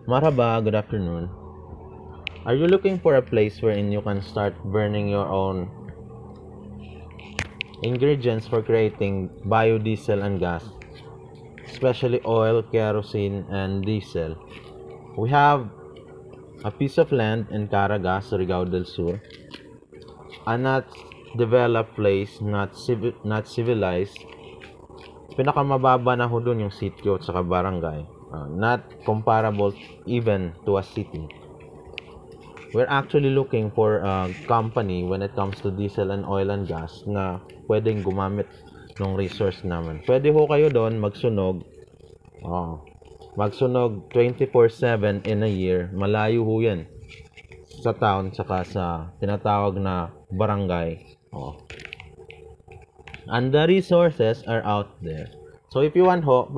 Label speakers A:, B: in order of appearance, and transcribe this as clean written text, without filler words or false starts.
A: Marhaba, good afternoon. Are you looking for a place wherein you can start burning your own ingredients for creating biodiesel and gas, especially oil, kerosene, and diesel? We have a piece of land in Caragas, Surigao del Sur, a not developed place, not civilized. Pinakamababa na ho dun yung sitio at saka barangay. Not comparable even to a city. We're actually looking for a company when it comes to diesel and oil and gas na pwedeng gumamit ng resource naman. Pwede ho kayo doon magsunog. Magsunog 24/7 in a year. Malayo ho yan sa town saka sa tinatawag na barangay. And the resources are out there. So if you want ho,